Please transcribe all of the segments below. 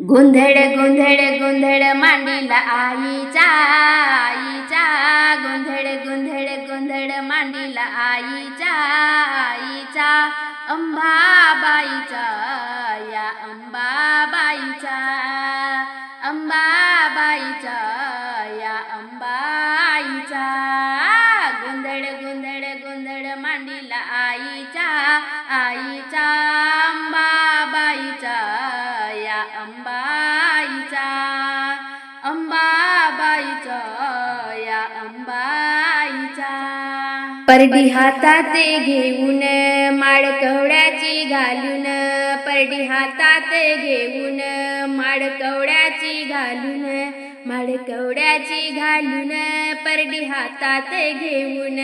गोंधळ गोंधळ गोंधळ मांडीला आईच्या आईच्या गोंधळ गोंधळ गोंधळ मांडीला आईच्या आईच्या अंबाबाईच्या या अंबाबाईच्या अंबाबाईच्या या अंबाईच्या गोंधळ गोंधळ गोंधळ मांडीला आईच्या आईच्या अंबाबाईच्या या अंबाईच्या अंबाबाईच्या या अंबाईच्या परडी हातात घेऊन माळकवड्याची घालून परडी हातात घेऊन माळकवड्याची घालून माळकवड्याची घालून परडी हातात घेऊन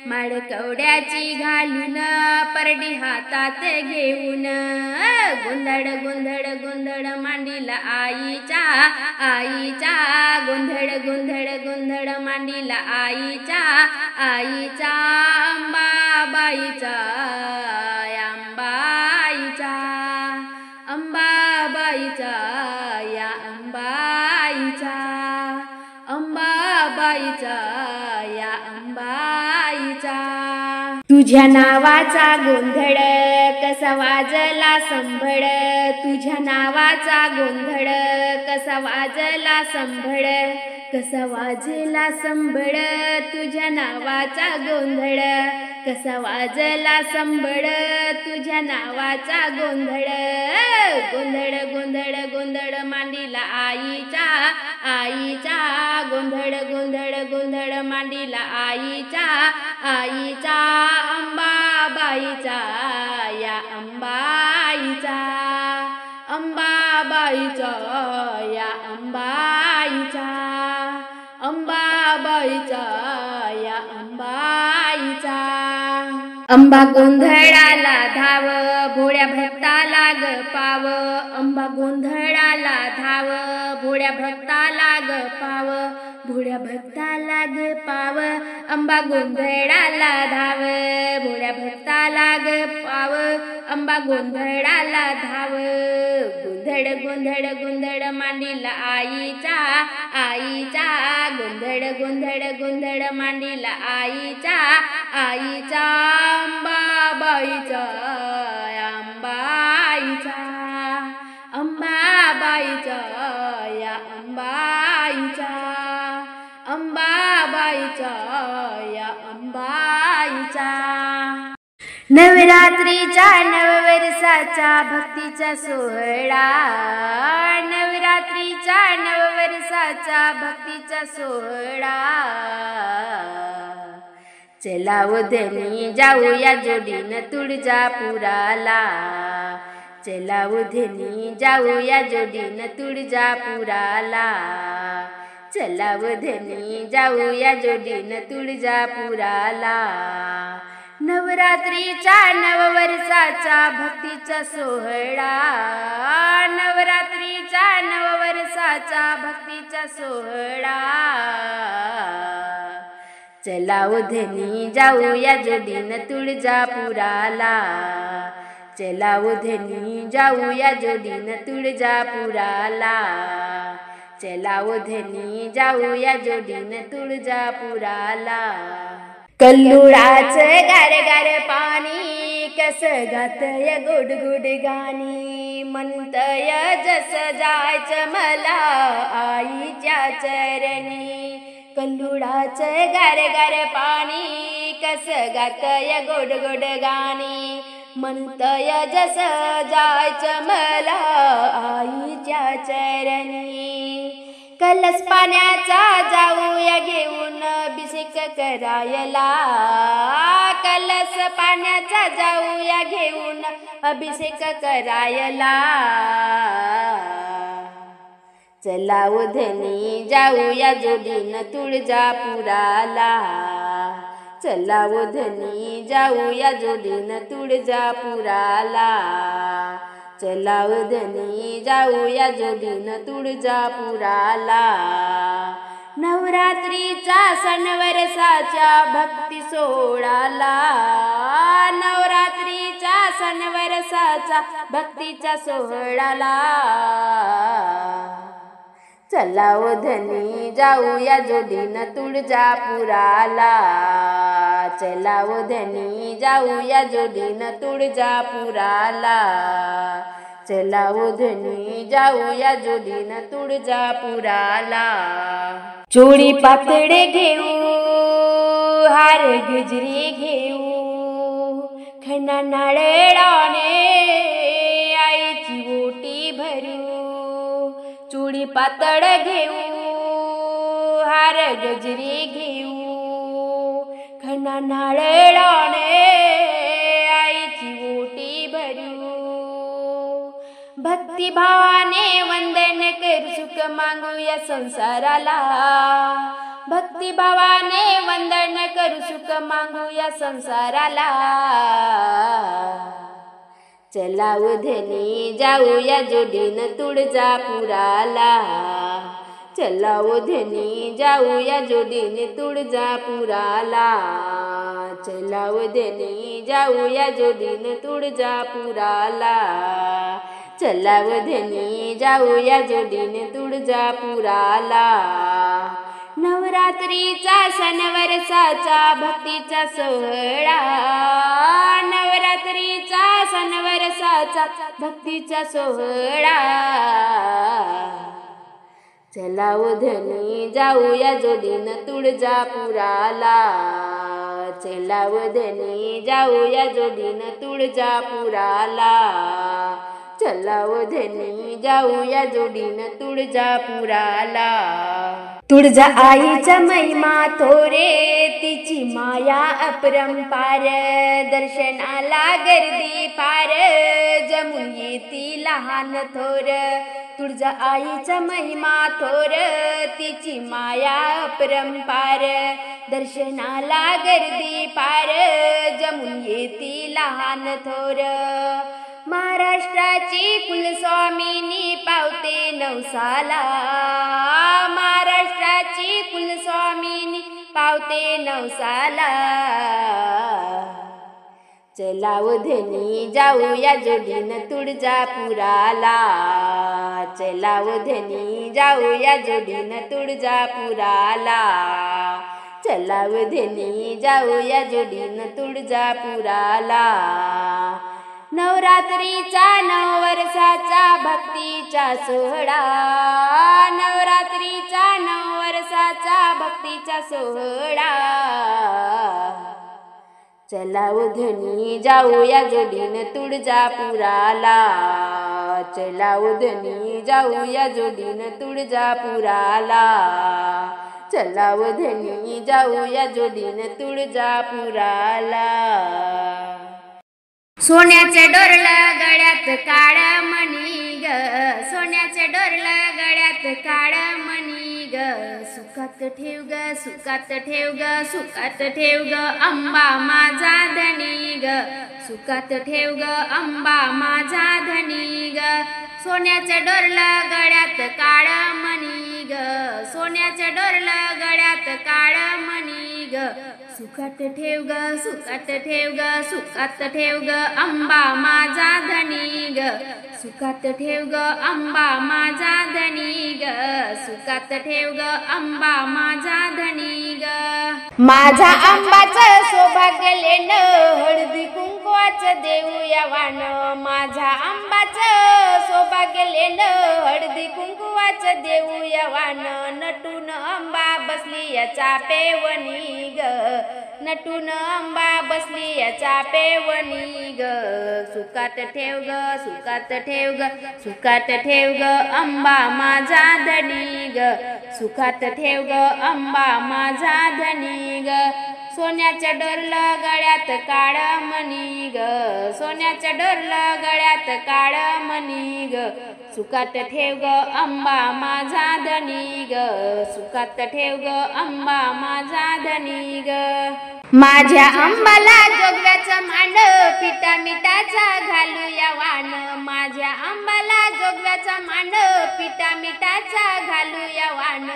माळकवड्याची घालून परडी हातात घेऊन गोंधळ गोंधळ गोंधळ मांडीला आईच्या आईच्या गोंधळ गोंधळ गोंधळ मांडीला आईच्या आईच्या अंबाबाईच्या अंबाईच्या अंबाबाईच्या या अंबाईच्या अंबाबाईच्या या अंबाईच्या तुझ्या नावाचा गोंधळ कसा वाजला संभळ तुझ्या नावाचा गोंधळ कसा वाजला संभळ कसा वाजला संभळ तुझ्या नावाचा गोंधळ कसा वाजला संभळ तुझ्या नावाचा गोंधळ गोंधळ गोंधळ गोंधळ मांडीला आईच्या आईच्या गोंधळ गोंधळ गोंधळ मांडीला आईच्या आईच्या अंबाबाईच्या या अंबाईच्या अंबाबाईच्या या अंबाईच्या अंबाबाईच्या या अंबाईच्या अंबा गोंधळाला धाव भोळ्या भक्ताला ग पाव अंबा गोंधळाला धाव भोळ्या भक्ताला ग पाव भोळ्या भक्ताला ग पाव अंबा गोंधळाला धाव भोळ्या भक्ताला ग पाव अंबा गोंधळाला धाव गोंधळ गोंधळ गोंधळ मांडीला आईच्या आईच्या गोंधळ गोंधळ गोंधळ मांडीला आईच्या आईच्या अंबाबाईच्या अंबाईच्या अंबाबाईच्या या अंबाईच्या अंबाबाईच्या या अंबाईच्या नवरात्रीच्या नववर्षाचा भक्तीचा सोहळा नवरात्रीच्या नववर्षाचा भक्तीचा सोहळा चला उधनी जाऊया जोडीनं तुळजापुराला चला उधनी जाऊया जोडीनं तुळजापुराला चला उधनी जाऊया जोडीनं तुळजापुराला नवरात्रीच्या नववर्षाचा भक्तीचा सोहळा नवरात्रीच्या नववर्षाचा भक्तीचा सोहळा चला उधनी जाऊया जोडीनं तुळजापुराला चला उधनी जाऊया जोडीनं तुळजापुराला चला उधनी जाऊया जोडीनं तुळजापुराला कल्लुळाचं गार गार पाणी कस गातय गोड गोड गाणी म्हणतय जस जायचं मला आईच्या चरणी कल्लुळाचं गार गार पाणी कस गातय गोड गोड गाणी म्हणतय जस जायचं मला आईच्या चरणी कलस पाण्याचा जाऊया घेऊन अभिषेक करायला कलस पाण्याचा जाऊया घेऊन अभिषेक करायला चला उधनी जाऊया जोडीनं तुळजापुराला चला उधनी जाऊया जोडीनं तुळजापुराला चला उधनी जाऊया जोडीनं तुळजापुराला नवरात्रीचा सण वर्षाच्या भक्ती सोहळ्याला नवरात्रीचा सण वर्षाचा भक्तीचा सोहळ्याला चला ओ धनी जाऊया जोडीनं तुळजापुराला. चला ओ धनी जाऊया जोडीनं तुळजापुराला. चला ओ धनी जाऊया जोडीनं तुळजापुराला. चोळी पातळे घेऊ, हार गजरे घेऊ, खणा नारळाने आईची ओटी भरू. चोळी पातळ घेऊ, हार गजरे घेऊ, खणा नारळाने आईची ओटी भरू. भक्तिभावाने वंदन करू सुख मागूया संसाराला. भक्तिभावाने वंदन करू सुख मागूया संसाराला. चला ओ धनी जाऊया जोडीनं तुळजापुराला. चला ओ धनी जाऊया जोडीने तुळजापुराला. चला ओ धनी जाऊया जोडीने तुळजापुराला. चला ओ धनी जाऊया जोडीने तुळजापुराला. नवरात्रीचा सण वर्षाचा भक्तीचा सोहळा. नवरात्रीचा सण वर्षाचा भक्तीचा सोहळा. चला ओ धनी जाऊया जोडीनं तुळजापुराला. चला ओ धनी जाऊया जोडीनं तुळजापुराला. चला ओ धनी जाऊया जोडीनं तुळजापुराला. तुळजा आईचा महिमा थोरे, तिची माया अपरंपार. दर्शनाला गर्दी पार, जमून येती लहान थोर. तुळजा आईचा महिमा थोर, तिची माया अपरंपार. दर्शनाला गर्दी पार, जमून येती लहान थोर. महाराष्ट्राची कुलस्वामिनी पावते नवसाला. महाराष्ट्राची कुलस्वामिनी पावते नवसाला. चला ओ धनी जाऊया जोडीनं तुळजापुराला. चला ओ धनी जाऊया जोडीनं तुळजापुराला. चला ओ धनी जाऊया जोडीनं तुळजापुराला. नवरात्रीचा नववर्षाचा भक्तीचा सोहळा. नवरात्रीचा नववर्षाचा भक्तीचा सोहळा. चला ओ धनी जाऊया जोडीनं तुळजापुराला. चला ओ धनी जाऊया जोडीनं तुळजापुराला. चला ओ धनी जाऊया जोडीनं तुळजापुराला. सोन्याचे डोरलं गळ्यात काळ मणी ग. सोन्याचे डोरलं गळ्यात काळ मणी ग. सुखात ठेव ग, सुखात ठेव ग, सुखात ठेव ग अंबा माझा धनी ग. सुखात ठेव ग अंबा माझा धनी ग. सोन्याचे डोरलं गळ्यात काळ मणी ग. सोन्याचे डोरलं गळ्यात काळ मणी ग. सुखात ठेव ग, सुखात ठेव ग, सुखात ठेव ग अंबा माझा धनी ग. सुखात ठेव ग अंबा माझा धनी ग. सुखात ठेव ग अंबा माझा धनी ग. माझा आंबाचं सौभाग्य लेणं, हळदी कुंकवाचं देऊया वाण. माझा आंबाचं सौभाग्य लेणं, हळदी कुंकवाचं देऊया वाण. नटून अंबा बसली या चापेवणी ग. नटून अंबा बसली या चापेवणी ग. सुखात ठेव ग, सुखात ठेव ग, सुखात ठेव ग अंबा माझा धनी ग. सुखात ठेव ग अंबा माझा धनी ग. सोन्याच्या डोरलं गळ्यात काळ मणी ग. सोन्याच्या डोरलं गळ्यात काळ मणी ग. सुखात ठेव ग अंबा माझा धनी ग. सुखात ठेव ग अंबा माझा धनी ग. माझ्या अंबाला जोगव्याचं मांड, पिठा मिठाचा घालूया वाण. माझ्या अंबाला जोगव्याचा मांड, पिठा मिठाचा घालूया वाण.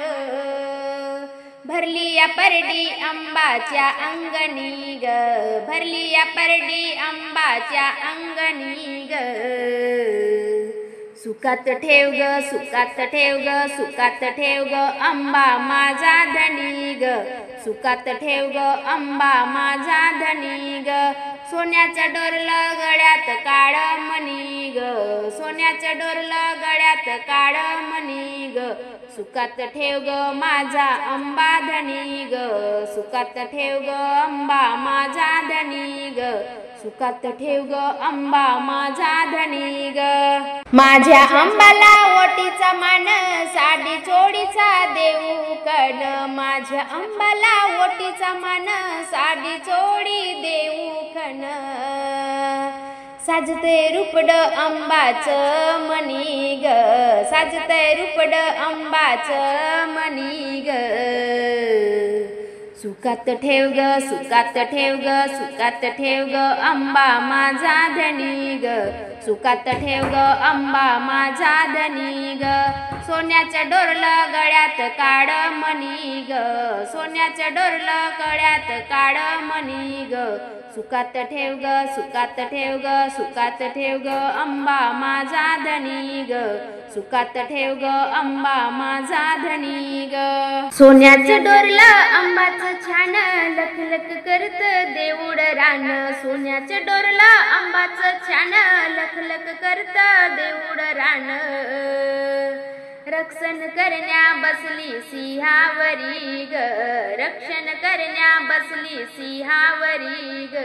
भरली या परडी अंबाच्या अंगणी ग. भरली या परडी अंबाच्या अंगणी ग. सुखात ठेव ग सुखात ठेव ग सुखात ठेव ग अंबा माझा धनी ग सुखात ठेव ग अंबा माझा धनी ग सोन्याच्या डोरलं गळ्यात काळ मणी ग सोन्याच्या डोरलं गळ्यात काळ मणी ग सुखात ठेव ग माझा अंबा धनी ग सुखात ठेव ग अंबा माझा धनी ग सुखात ठेव ग अंबा माझा धनी ग माझ्या अंबाला ओटीचा मान साडी चोळीचा देऊ कण माझ्या अंबाला ओटीचा मान साडी चोळी देऊ कण साजते रुपड अंबाच मणी ग साजते रुपड अंबाच मणी ग सुखात ठेव ग सुखात ठेव ग सुखात ठेव ग अंबा माझा धनी ग सुखात ठेव ग अंबा माझा धनी ग सोन्याच्या डोरलं गळ्यात काळ मणी ग सोन्याच्या डोरलं गळ्यात काळ मणी ग सुखात ठेव ग सुखात ठेव ग सुखात ठेव ग अंबा माझा धनी ग सुखात ठेव ग अंबा माझा धनी ग सोन्याचं डोरलं अंबाचं छान लख लख करत देऊळ रान सोन्याचं डोरलं अंबाचं छान लख लख करत देऊळ रान रक्षण करण्या बसली सिंहावरी ग रक्षण करण्या बसली सिंहावरी ग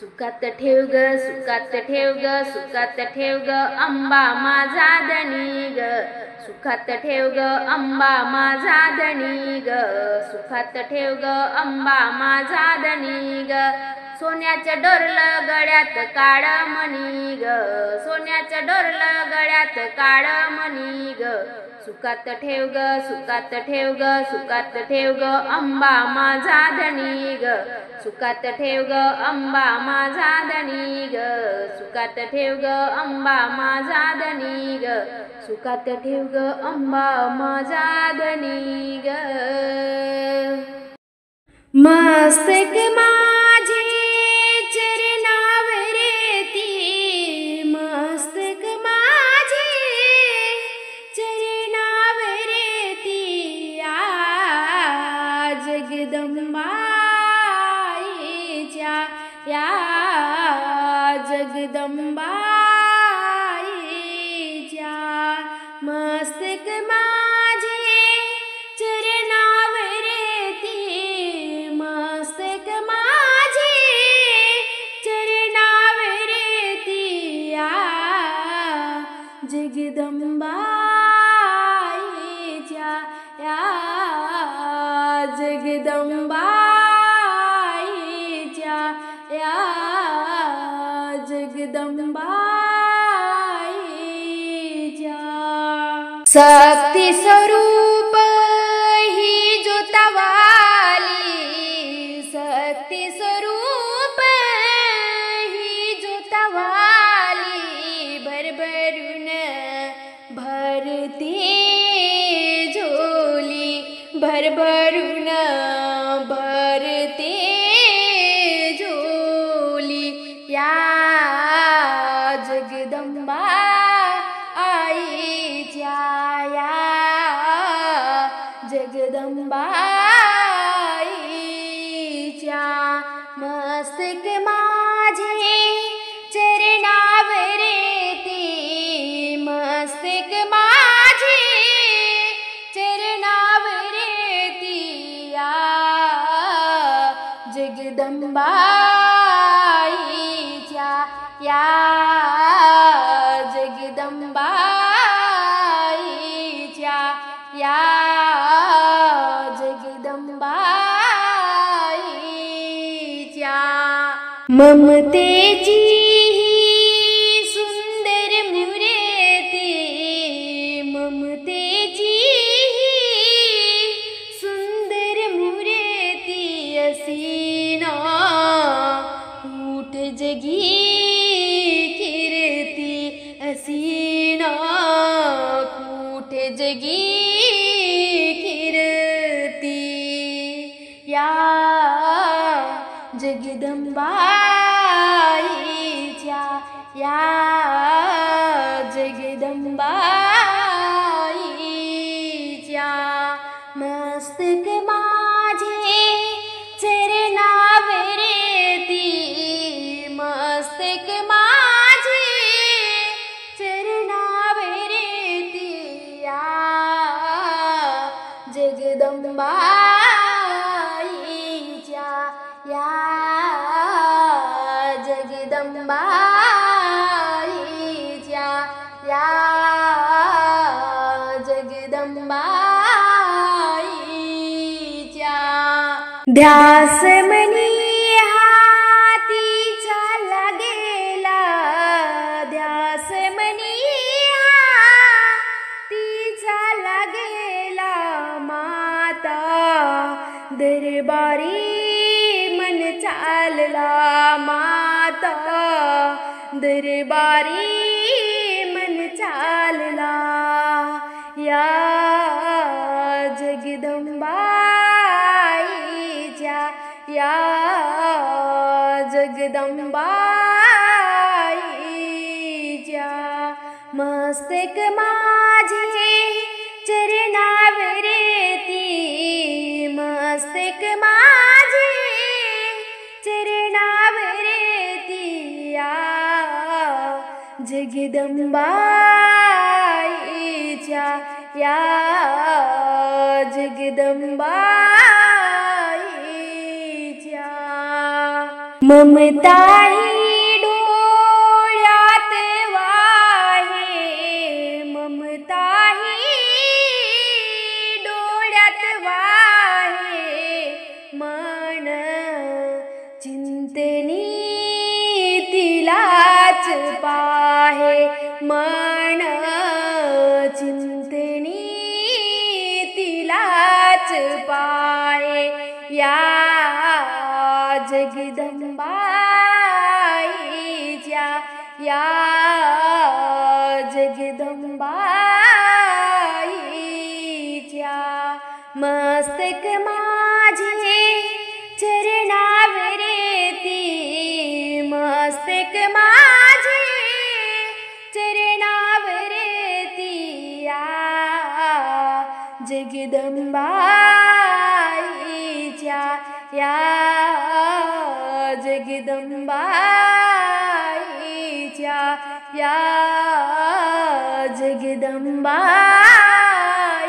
सुखात ठेव ग सुखात ठेव ग सुखात ठेव ग अंबा माझा धनी ग सुखात ठेव ग अंबा माझा धनी ग सुखात ठेव ग अंबा माझा धनी ग सोन्याचं डोरलं गळ्यात काळ मणी ग सोन्याचं डोरलं गळ्यात काळ मणी ग सुखात ठेव ग सुखात ठेव ग सुखात ठेव ग अंबा माझा धनी ग सुखात ठेव ग अंबा माझा धनी ग सुखात ठेव ग अंबा माझा धनी ग सुखात ठेव ग अंबा माझा धनी ग मस्तक माझे चरणावर ती मस्तक माझे चरणावर ती आ जगदंबाईच्या या जगदंबाईच्या मस्तक माझे चरणावर ती मस्तक माझे चरणावर ती आ जगदंबाईच्या या जगदंबाईच्या या जगदंबाईच्या शक्ती स्वरूप ही ज्योतवाली शक्ती स्वरूप ही ज्योतवाली भरभरून भरते झोली भरभरून भरते झोली या जगदंबा आईच्या या जगदंबाईच्या मस्तक माझे चरणावर ती मस्तक माझे चरणावर ती या जगदंबाईच्या या जगदंबाईच्या या जगदंबाईच्या ममतेची ही सुंदर मूर्ती ममतेची ही सुंदर मूर्ती असी ना उठ जगी कीर्ती असी ना कूठ जगी कीर्ती या जगदंबाईच्या या जगदंबाईच्या मस्तक माझे चरणावर ती मस्तक माझे चरणावर ती या जगदंबाईच्या या जगदंबाईच्या या जगदंबाईच्या ध्यास मनी हातीचा लागेला ध्यास मनी हातीचा लागेला माता दरबारी मन चालला माता दरबारी मन चालला या जगदंबाईच्या या जगदंबाईच्या मस्तक माझे चरणावर ती मस्तक माझे चरणावर ती या जगदंबाईच्या या जगदंबाईच्या ममता ही डोळ्यात वाहे ममता ही डोळ्यात वाहे मन चिंतनी तिलाच पाहे मन चिंतनी तिलाच पाहे या जगदंबाईच्या या जगदंबाईच्या मस्तक माझे चरणावर ती मस्तक माझे चरणावर ती या जगदंबाईच्या या जगदंबाईच्या या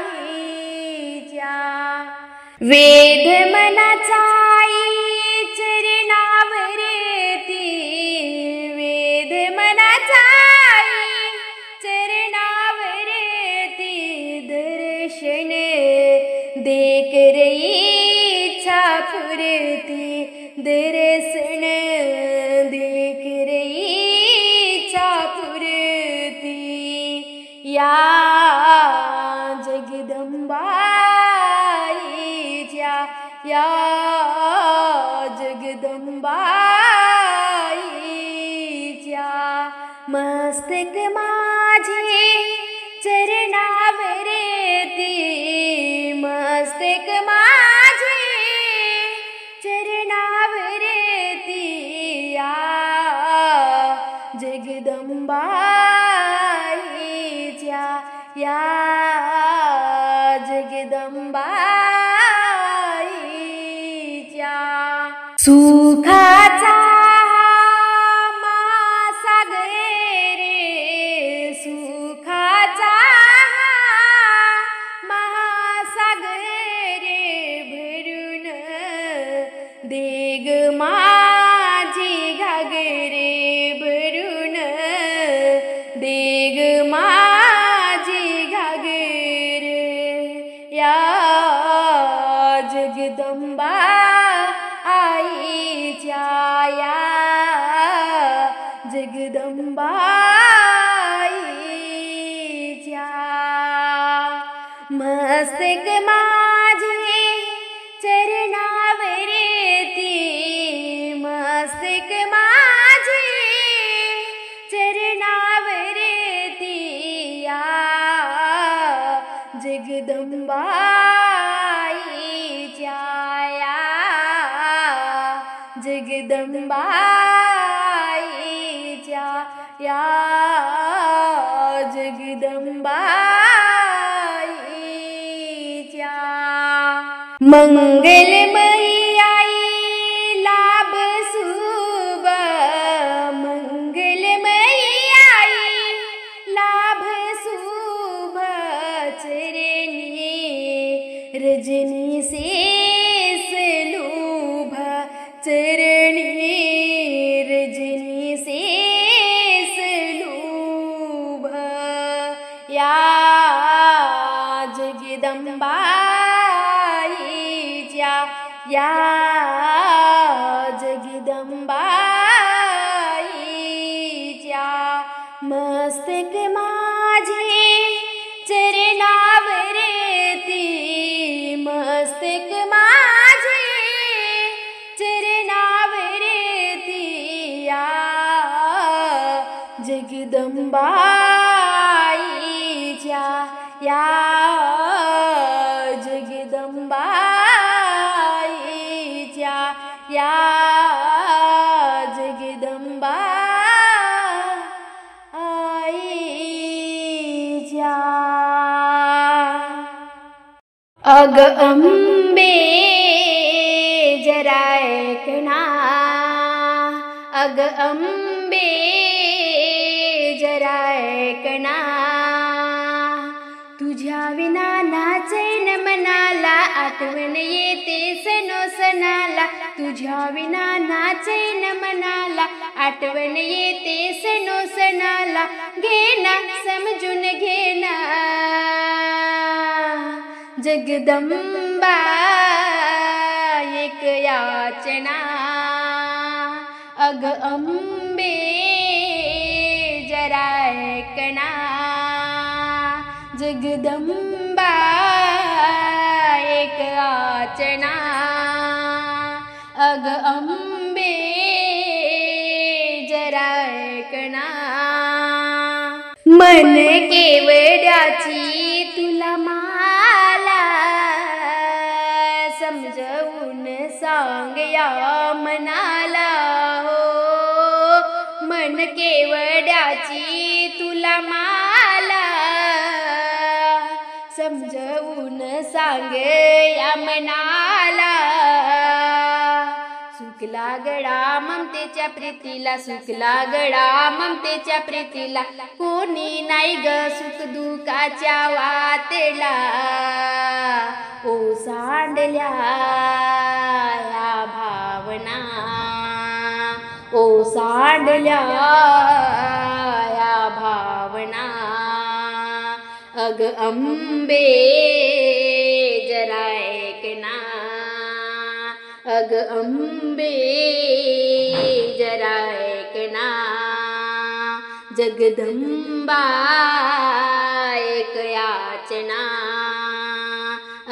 जगदंबाईच्या वेद मनाचा चरणावर ती वेद मनाचा चरणावर ती दर्शन देकर इच्छा पुरती दर्शन देकर इच्छा पुरती या जगदंबाईच्या या जगदंबाईच्या मस्तक माझे चरणावर ती मस्तक माझे चरणावर ती या जगदंबाईच्या या जगदंबाईच्या सुखाचा महासागर रे सुखाचा महासागर रे भरून देग माझी घागरे भरून देग माझी घागर या जगदंबा आईच्या या जगदंबाईच्या मस्तक माझे चरणावर ती मस्तक माझे चरणावर ती या जगदंबाईच्या या जगदंबाईच्या या जगदंबा जगदंबाईच्या मंगलमयी आई लाभ शुभ मंगलमयी आई लाभ शुभ चरणी रजनी शेष लुभ चरणी रजनी शेष लुभ या जगदंबाईच्या या जगदंबाईच्या मस्तक माझे चरणावरती मस्तक माझे चरणावरती या जगदंबाईच्या या जगदंबाईच्या या जगदंबाईच्या अग अंबे जरा ऐकना अग अंबे जरा ऐकना तुझ्या विना नाचैन मनाला आठवण येते सनो सणाला तुझ्या विना नाचैन मनाला आठवण येते सनो सणाला घेना समजून घेना जगदंबा एक याचना अग अंबे जरा ऐकना जगदंबा एक याचना अग अंबे जरा ऐकना मन केवड्याची तुला माला समजवून सांग या मनाला हो मन केवड्याची तुला माला समजवून सांग या मनाला सुकला गडा ममतेच्या प्रीतीला सुकला गडा ममतेच्या प्रीतीला कोणी नाही ग सुख दुःखाच्या वाटेला ओसांडल्या या भावना ओसांडल्या या भावना अग अंबे जरा ऐकना अग अंबे जरा ऐकना जगदंबा एक याचना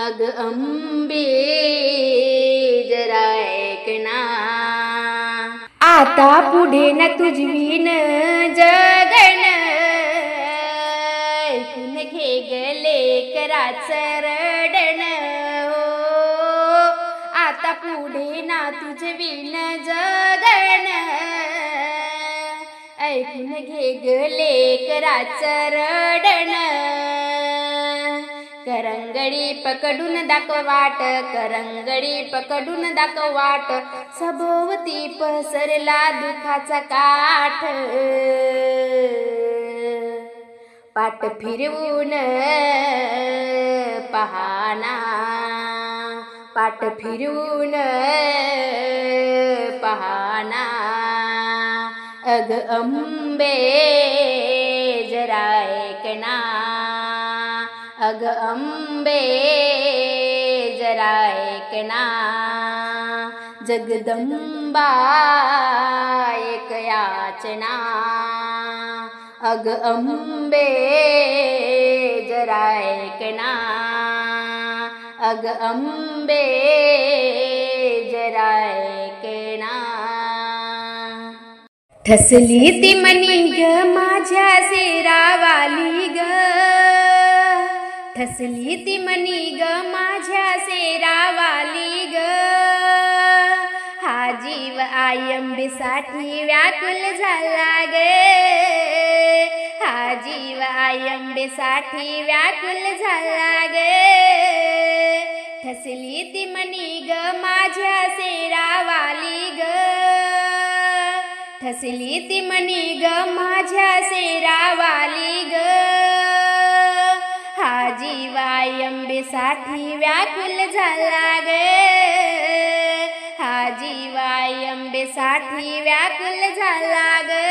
अग अंबे जरा ऐकना आता पुढे न तुझवीन जगन ऐकून घे गले कराचं रडण हो आता पुढे ना तुझवीन जगन ऐकून घे गले कराचं रडण करंगडी पकडून दाखव वाट करंगडी पकडून दाखव वाट सभोवती पसरला दुखाचा काठ पाठ फिरवून पहाना पाठ फिरवून पहाना अग अंबे जरा ऐकना अग अंबे जरा ऐकना जगदंबा एक याचना अग अंबे जरा ऐकना अग अंबे जरा ऐकना ठसली ती मनी ग माझ्या सेरावाली ग ठसली ती मनी ग माझ्या सेरावाली ग हा जीव आयंबीसाठी व्याकुल झाला ग हा जीव आई अंबेसाठी व्याकुल झाला ग, ठसली ती मनी ग माझ्या शेरावाली ग, ठसली ती मनी ग माझ्या शेरावाली ग, हा जीव आई अंबेसाठी व्याकुल झाला ग, हा जीव आई अंबेसाठी व्याकुल झाला ग.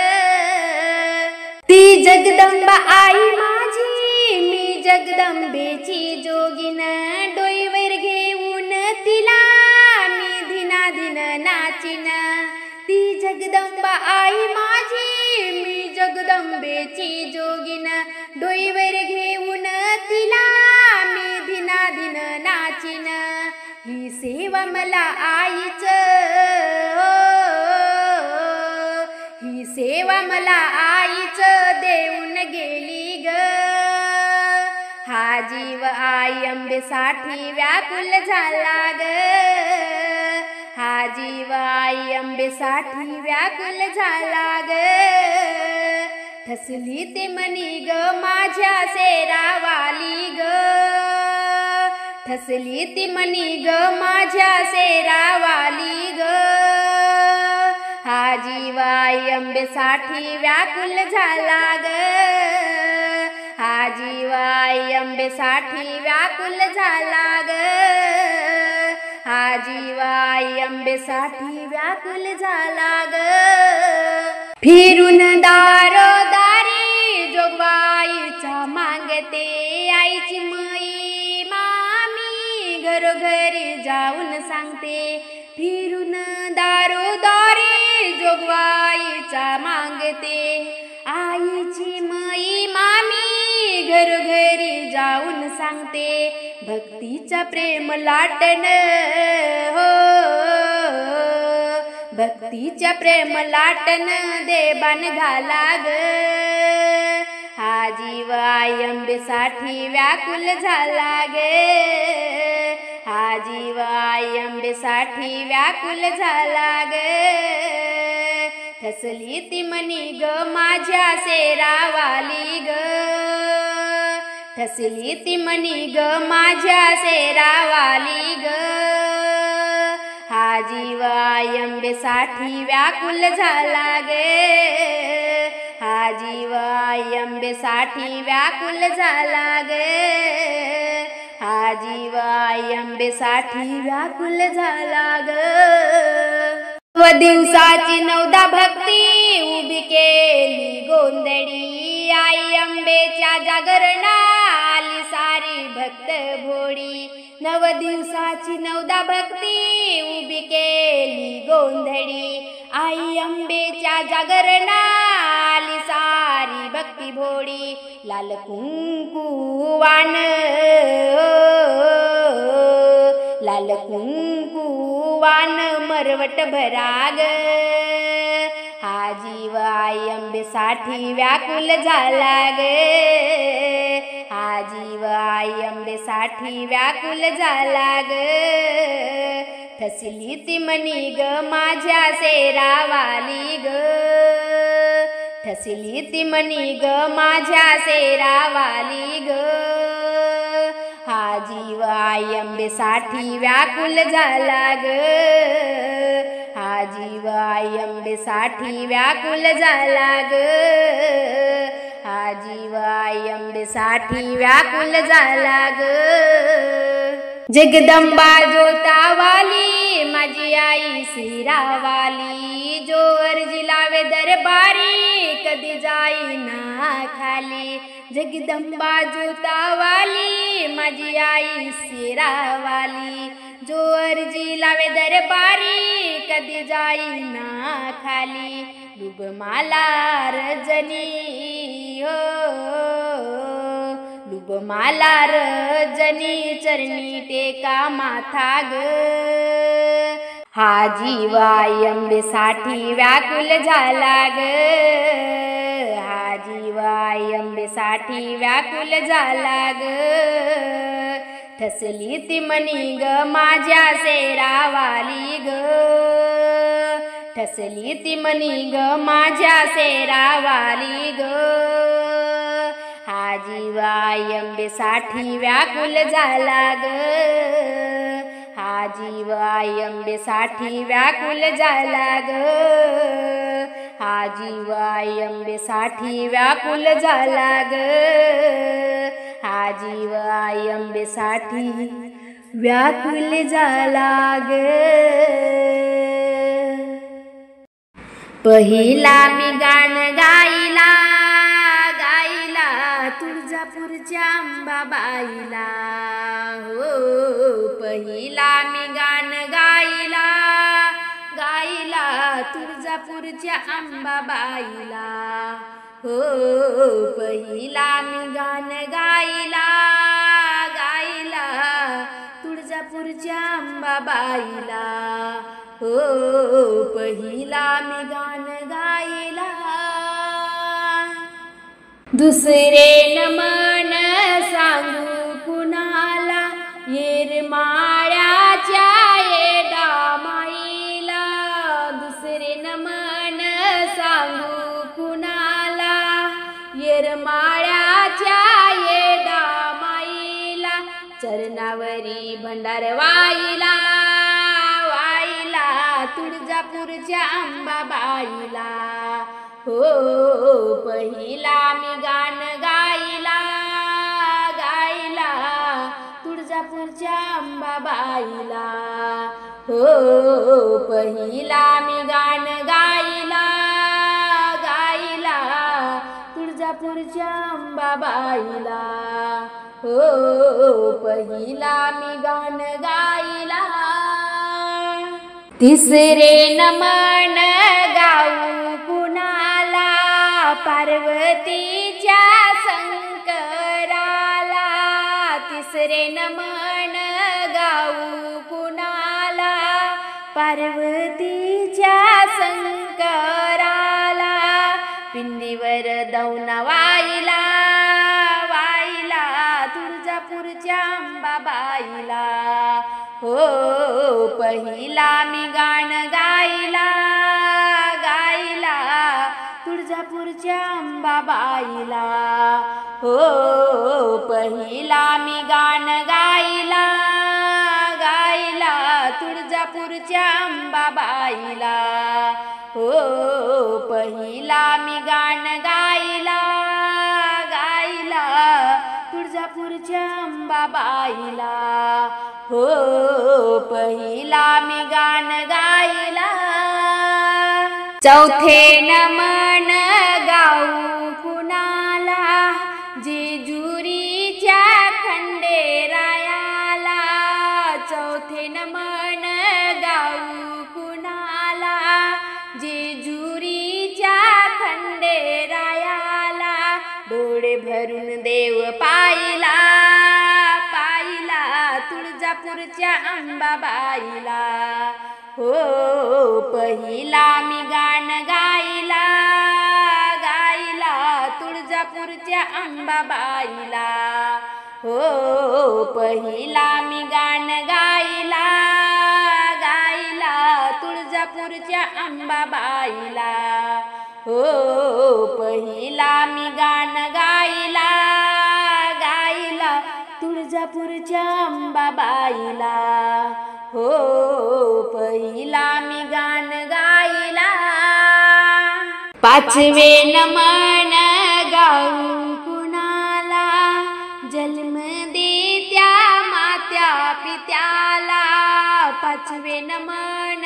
ती जगदंबा आई माझी मी जगदंबेची जोगीन, डोईवर घेऊन तिला मी धिनाधिन नाचिन. ती जगदंबा आई माझी मी जगदंबेची जोगीन, डोईवर घेऊन तिला मी धिनाधिन नाचिन. ही सेवा मला आईच, ही सेवा मला आईच देऊन गेली ग, हा जीव आई अंबेसाठी व्याकुल झाला ग, हा जीव आई अंबेसाठी व्याकुल झाला ग, ठसली ते मनी ग माझ्या शेरावाली ग, ठसली ती मनी ग माझ्या शेरावाली ग, हा जीव आई अंबेसाठी व्याकुल झाला ग, हा जीव आई अंबेसाठी व्याकुल झाला ग, हा जीव आई अंबेसाठी व्याकुल झाला ग. फिरून दारोदारी जोगवाईचा मागते, आईची मई मामी घरोघरी जाऊन सांगते. फिरून दारोदारी जोगवाईचा मागते, आईची मई मामी घरोघरी जाऊन सांगते. भक्तीचा प्रेम लाटण हो, भक्तीच्या प्रेम लाटण देबान घाला ग, हा जीव आई अंबेसाठी व्याकुल झाला ग, हा जीव आई अंबेसाठी व्याकुल झाला ग, ठसली ती मनी ग माझ्या शेरावाली ग, ठसली ती मनी ग माझ्या शेरावाली ग, हा जीव आई अंबेसाठी व्याकुल झाला ग, हा जीव आई अंबेसाठी व्याकुल झाला ग, हा जीव आई अंबेसाठी व्याकुल झाला ग. व दिवसाची 9दा भक्ती उभी केली गोंधळी, आई अंबेच्या जागरणा आली सारी भक्त भोळी. 9 दिवसाची 9दा भक्ती उभी केली गोंधळी, आई अंबेच्या जागरणा आली सारी भक्ती भोळी. लाल कुंकू वाण, लाल कुंकू वाण मरवट भराग, हा जीव आई अंबेसाठी व्याकुल झाला ग, हा जीव आई अंबेसाठी व्याकुल झाला ग, ठसली ती मनी ग माझ्या शेरावाली ग, ठसली ती मनी ग माझ्या शेरावाली ग, हा जीव आई अंबेसाठी व्याकुल झाला ग, हा जीव आई अंबेसाठी व्याकुल झाला ग, हा जीव आई अंबेसाठी व्याकुल झाला ग. जगदंबा जोतावाली माझी आई शिरावाली, जो अर्जी लावे दरबारी कधी जाईना खाली. जगदंबा जोतावाली माझी आई शिरावाली, जो अर्जी लावे दरबारी कधी जाईना खाली. लुबमाला रजनी हो, लुबमाला रजनी चरणी टेका माथा ग, हा जीव आई अंबेसाठी व्याकुल झाला ग, हा जीव आई अंबेसाठी व्याकुल झाला ग, ठसली ती मनी ग माझ्या शेरावाली ग, ठसली ती मनी ग माझ्या शेरावाली ग, हा जीव आई अंबेसाठी व्याकुल झाला ग, हा जीव आई अंबेसाठी व्याकुल झाला ग, हा जीव आई अंबेसाठी व्याकुल झाला ग, हा जीव आई अंबेसाठी व्याकुल झाला ग. पहिला मी गाण गायला गायला तुळजापूरच्या अंबाबाईला, हो पहिला मी गाण गायला गायला तुळजापूरच्या अंबाबाईला, हो पहिला मी गाण गायला गायला तुळजापूरच्या अंबाबाईला, हो पहिला मी गाण गायला. दुसरे नमन सांगू कुणाला येरमाळ्याच्या येडामाईला, दुसरे नमन सांगू कुणाला येरमाळ्याच्या येडामाईला, चरणावरी भंडारवाईला वाईला तुळजापूरच्या अंबाबाईला, हो पहिला मी गाण गायला गायला तुळजापूरच्या अंबाबाईला, हो पहिला मी गाण गायला गायला तुळजापूरच्या अंबाबाईला, हो पहिला मी गाण गायला. तिसरे नमन गाऊ कुणाला पार्वतीच्या शंकराला, तिसरे नमन गाऊ कुणाला पार्वतीच्या शंकराला, पिंडीवर दौना वाईला वाईला तुळजापूरच्या अंबाबाईला, हो पहिला मी गाण गायला गायला तुळजापूरच्या अंबाबाईला, हो पहिला मी गाण गायला गायला तुळजापूरच्या अंबाबाईला, हो पहिला मी गाण गायला गायला तुळजापूरच्या अंबाबाईला, हो पहिला मी गाण गायला. चौथे नमन गाऊ कुणाला जेजुरीच्या खंडेरायाला, चौथे नमन गाऊ कुणाला जेजुरीच्या खंडेरायाला, डोळे भरून देव पाहिला पाहिला तुळजापूरच्या अंबाबाईला, हो पहिला मी गाण गायला गायला तुळजापूरच्या अंबाबाईला, हो पहिला मी गाण गायला गायला तुळजापूरच्या अंबाबाईला, हो पहिला मी गाण गायला गायला तुळजापूरच्या अंबाबाईला, हो पहिला मी गाण गायला. पाचवे नमन गाऊ कुणाला जन्म देत्या मात्या पित्याला, पाचवे नमन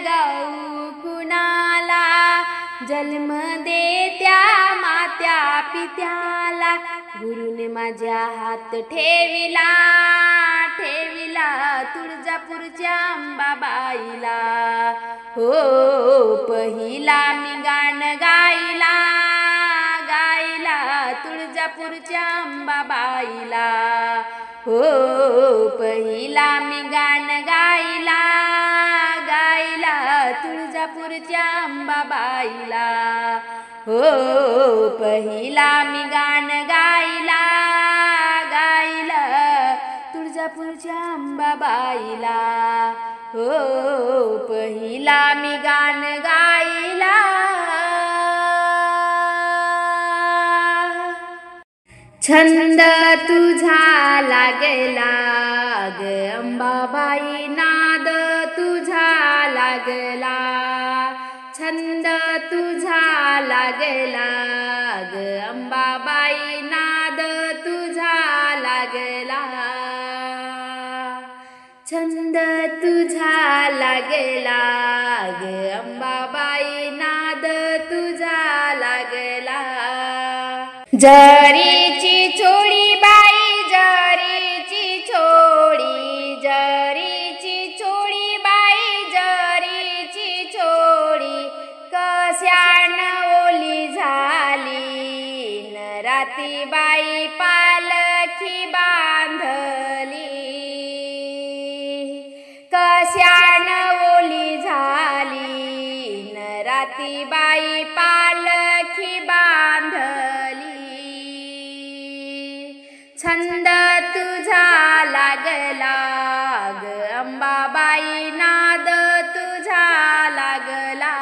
गाऊ कुणाला जन्म देत्या मात्या पित्याला, गुरुने माझ्या हात ठेविला ठेविला तुळजापूरच्या अंबाबाईला, हो पहिला मी गाण गायला गायला तुळजापूरच्या अंबाबाईला, हो पहिला मी गाण गायला गायला तुळजापूरच्या अंबाबाईला, हो पहिला मी गाण गायला गायला तुळजापूरच्या अंबाबाईला, हो पहिला मी गाण गायला. छंद तुझा लागला ग अंबाबाई, नाद तुझा लागला, छंद तुझा लागला ग अंबाबाई, नाद तुझा लागला, छंद तुझा लागला ग अंबाबाई, नाद तुझा लागला. जरीची चोळी बाई, जरीची चोळी, जरीची चोळी बाई, जरीची चोळी, कशान ओली झाली न राती बाई पालखी बांधली, कशान ओली झाली न राती बाई पालखी बांधली, छंद तुझा लागला ग अंबाबाई, नाद तुझा लागला,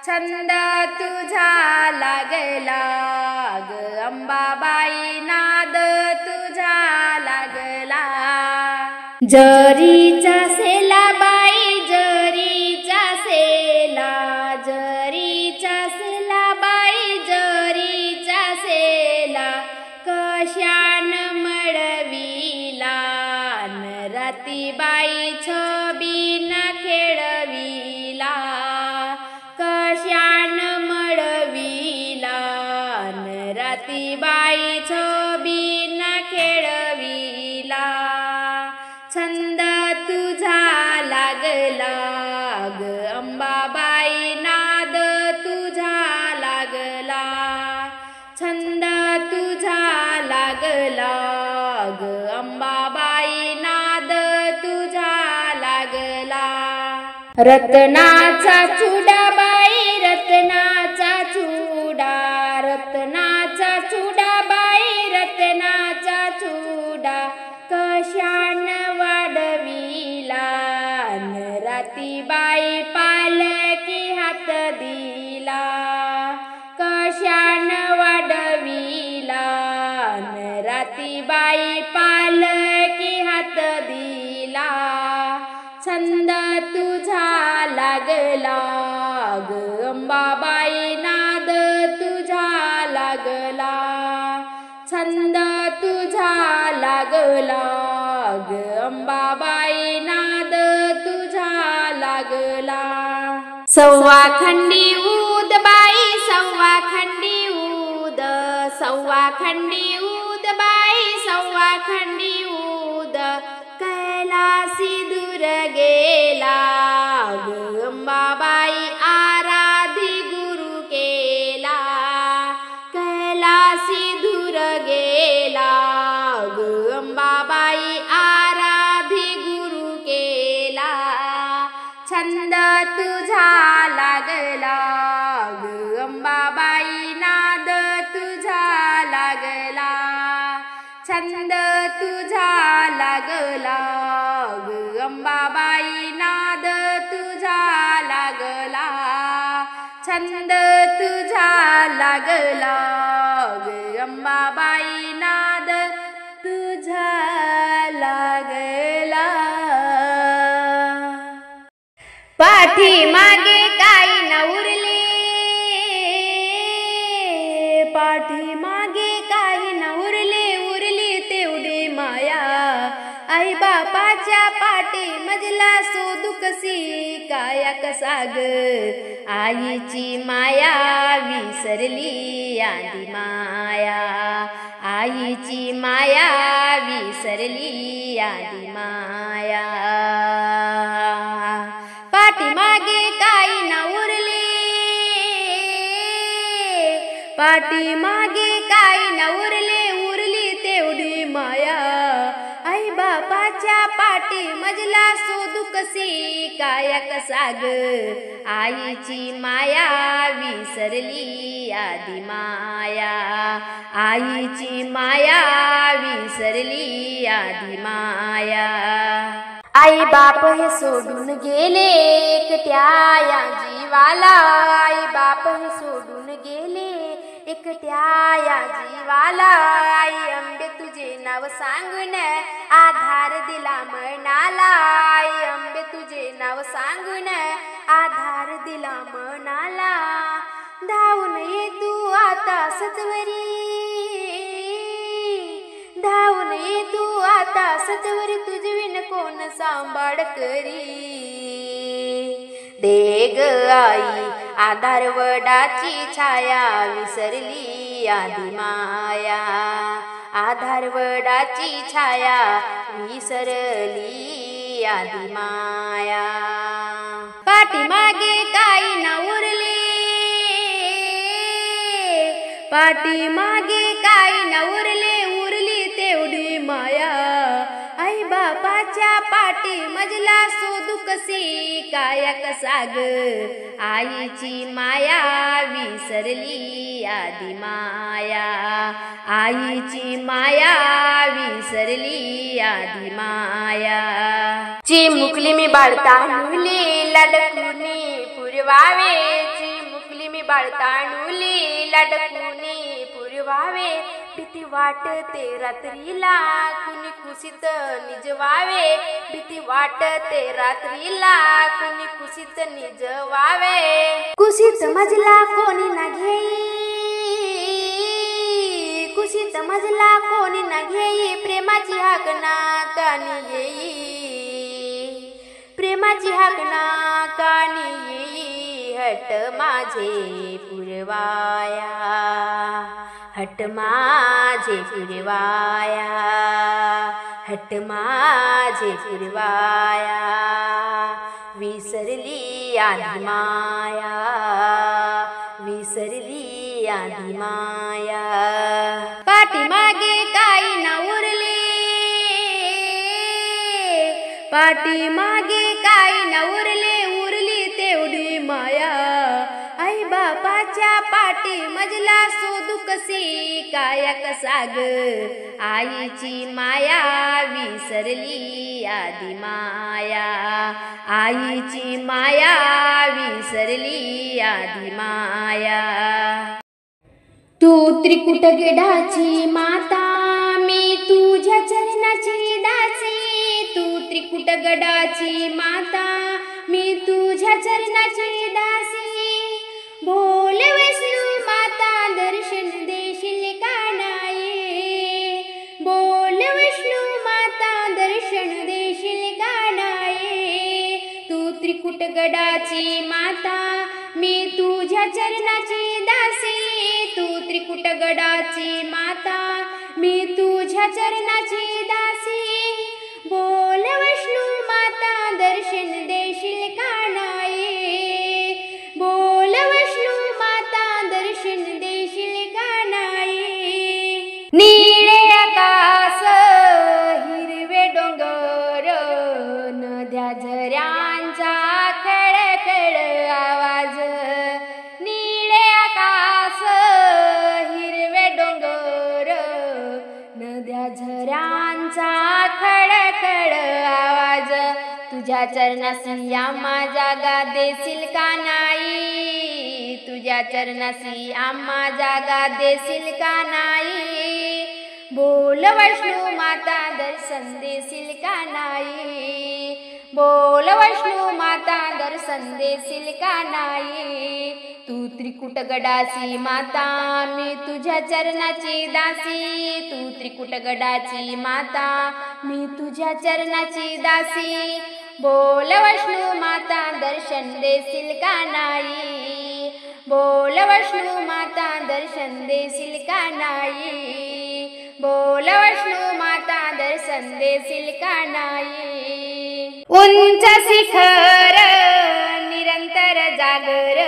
छंद तुझा लागला ग अंबाबाई, नाद तुझा लागला. जरीचा सेला बाई, जरीचा सेला, जरीचा सेला बाई, जरीचा सेला, कशान मळविला न राती बाई छबीन खेळविला, कशान मळविला न राती बाई छबीन खेळविला, छंद तुझा लागला ग अंबाबाई, नाद तुझा लागला, छंद तुझा लागला ग अंबाबाई, नाद तुझा लागला. रत्नाचा चुडा बाई, रत्नाचा चुडा, रत्नाचा चुडा बाई, रत्नाचा चुडा, कशान वाढविला न राती बाई पालखी हात दिला, कशान वाढविला न राती बाई पालखी हात दिला, छंद तुझा लागला ग अंबाबाई, नाद तुझा लागला, छंद तुझा लागला ग अंबाबाई, नाद तुझा लागला. सव्वा खंडी ऊद बाई, सव्वा खंडी ऊद, सव्वा खंडी ऊद बाई, सव्वा खंडी ऊद, कैलासी दूर गेला ग अंबाबाई, आराधी गुरु केला, कैलासी दूर गेला ग अंबाबाई, आराधी गुरु केला, छंद तुझा लागला ग अंबाबाई, नाद तुझा लागला, छंद तुझा लागला ग अंबाबाई, नाद तुझा लागला, छंद तुझा लागला ग अंबाबाई, नाद तुझा लागला. पाठी मागे काही न उरले, पाठी मागे काही न उरले, उरली तेवढी माया, आई बापाच्या पाठी मजला शोधू कशी काया कसा ग, आईची माया विसरली आधी माया, आईची माया विसरली आधी माया. पाठीमागे काही न उरले, पाठीमागे काही न उरले, उरली तेवढी माया, आई बापाच्या पाठी मजला शोधू कशी काया कसा ग, आईची माया विसरली आधी माया, आईची माया विसरली आधी माया. आई बाप हे सोडून गेले एकट्या या जीवाला, आई बाप हे सोडून गेले एकट्या या जीवाला. आई अंबे तुझे नाव सांगून आधार दिला मनाला, आई अंबे तुझे नाव सांगून आधार दिला मनाला. धावून ये तू आता सत्वरी, धावून ये तू आता सत्वरी, तुझविन कोण सांभाळ करी. दे ग आई आधार वडाची छाया, विसरली आधी माया. आधार वडाची छाया, विसरली आधी माया. पाठीमागे काही ना उरले, पाठीमागे काही ना उरले, उरली तेवढी माया. आई बापाच्या पाठी मजला शोधू कशी काया कसा ग, आईची माया विसरली आधी माया. आईची माया विसरली आधी माया. चिमुकली मी बाळतांडुली लाडकुनी पुरवावे, चिमुकली मी बाळतांडुली लाडकुनी पुरवावे. भीती वाटते रात्रीला कुणी कुशीत निजवावे, भीती वाटते रात्रीला कुणी कुशीत निजवावे. कुशीत मजला कोणी ना घेई, कुशीत मजला कोणी ना घेई, प्रेमाची हाक नाकानी येई, प्रेमाची हाक नाकानी येई. हट माझे पुरवाया, हट माझे पुरवाया, हट माझे पुरवाया. विसरली आधी माया, विसरली आधी माया. पाठीमागे काही ना उरले, पाठीमागे काही ना उरले, उरली तेवढी माया. आई बापाच्या पाठी मजला शोधू कशी काया कसा ग, आईची माया विसरली आधी माया. आईची माया विसरली आधी माया. तू त्रिकुट गडाची माता, मी तुझ्या चरणाची दासी. तू त्रिकुट गडाची माता, मी तुझ्या चरणाची दासी. बोल वैष्णो माता दर्शन देशील का नाही, बोल वैष्णो माता दर्शन देशील का नाही. तू त्रिकुट गडाची माता, मी तुझ्या चरणाची दासी. तू त्रिकुट गडाची माता, मी तुझ्या चरणाची दासी. बोल वैष्णो माता दर्शन देशील का नाही, बोल वैष्णो माता दर्शन देशील का नाही. निळे आकाश हिरवे डोंगर, नद्या झऱ्यांचा खळखळ आवाज. निळे आकाश हिरवे डोंगर, नद्या झऱ्यांचा खळखळ आवाज. तुझ्या चरणासी आम्हा जागा देशील का नाही, तुझ्या चरणासी आम्हा जागा देशील का नाही. बोल वैष्णो माता दर्शन देशील का नाही, बोल वैष्णो माता दर्शन देशील का नाही. तू त्रिकुट गडाची माता, मी तुझ्या चरणाची दासी. तू त्रिकुट गडाची माता, मी तुझ्या चरणाची दासी. बोल वैष्णो माता दर्शन देशील का नाही, बोल वैष्णो माता दर्शन देशील का नाही. बोल वैष्णो माता दर्शन देशील का नाही. उंच शिखर निरंतर जागर,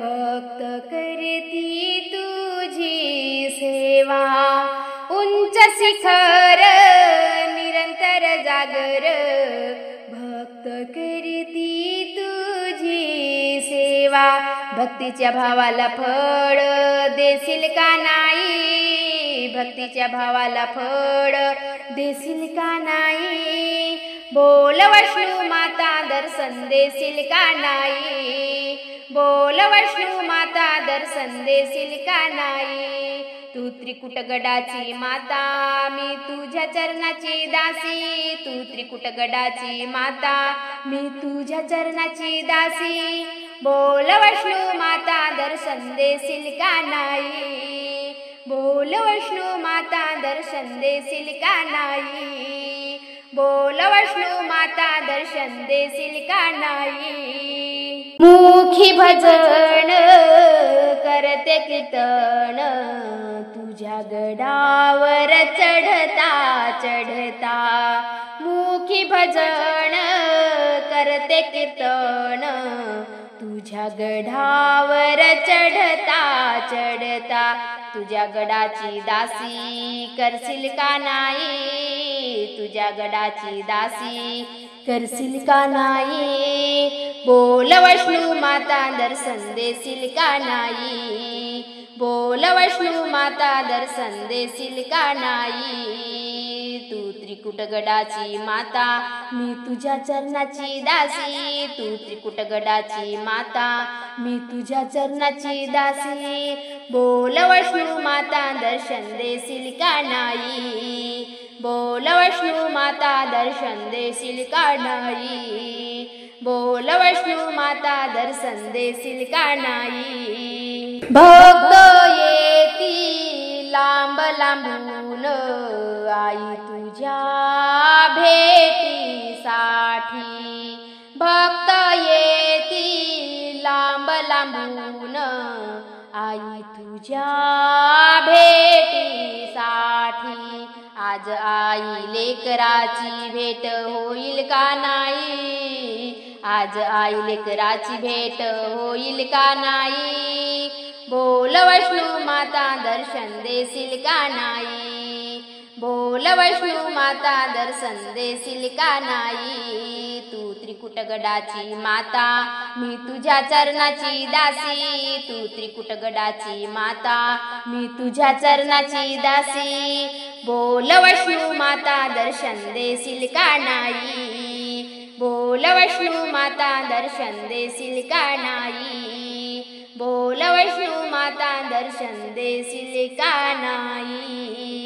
भक्त करती तुझी सेवा. उंच शिखर निरंतर जागर, भक्त करती तुझी सेवा. भक्तीच्या भावाला फळ देशील का नाही, भक्तीच्या भावाला फळ देशील का नाही. बोल वैष्णो माता दर्शन देशील का नाही, बोल वैष्णो माता दर्शन देशील का नाही। तू त्रिकुट गडाची माता मी तुझ्या चरणाची दासी, तू त्रिकुट गडाची माता मी तुझ्या चरणाची दासी। बोल वैष्णो माता दर्शन देशील का नाही, बोल वैष्णो माता दर्शन देशील का नाही, बोल वैष्णो माता दर्शन देशील का नाही। मुखी भजन करते कीर्तन तुझ्या गडावर चढता चढता, मुखी भजन करते कीर्तन तुझ्या गडावर चढता चढता। तुझ्या गडाची दासी करशील का नाही, तुझ्या गडाची दासी करशील का नाही। बोल वैष्णो माता दर्शन देशील का नाही, बोल वैष्णो माता दर्शन देशील का नाही। तू त्रिकुट गडाची माता मी तुझ्या चरणाची दासी, तू त्रिकुट गडाची माता मी तुझ्या चरणाची दासी। बोल वैष्णो माता दर्शन देशील का नाही, बोल वैष्णो माता दर्शन देशील का नाही, बोल वैष्णो माता दर्शन देशील का नाही। भक्त येती लांब लांबून आई तुझ्या भेटीसाठी, भक्त येती लांब लांबून आई तुझ्या भेटीसाठी। आज आई लेकराची भेट होईल का नाही, आज आई लेकराची भेट होईल का नाही। बोल वैष्णो माता दर्शन देशील का नाही, बोल वैष्णो माता दर्शन देशील का नाही। तू त्रिकुट गडाची माता मी तुझ्या चरणाची दासी, तू त्रिकुट गडाची माता मी तुझ्या चरणाची दासी। बोल वैष्णो माता दर्शन देशील का नाही, बोल वैष्णो माता दर्शन देशील का नाही, बोल वैष्णो माता दर्शन देशील का नाही।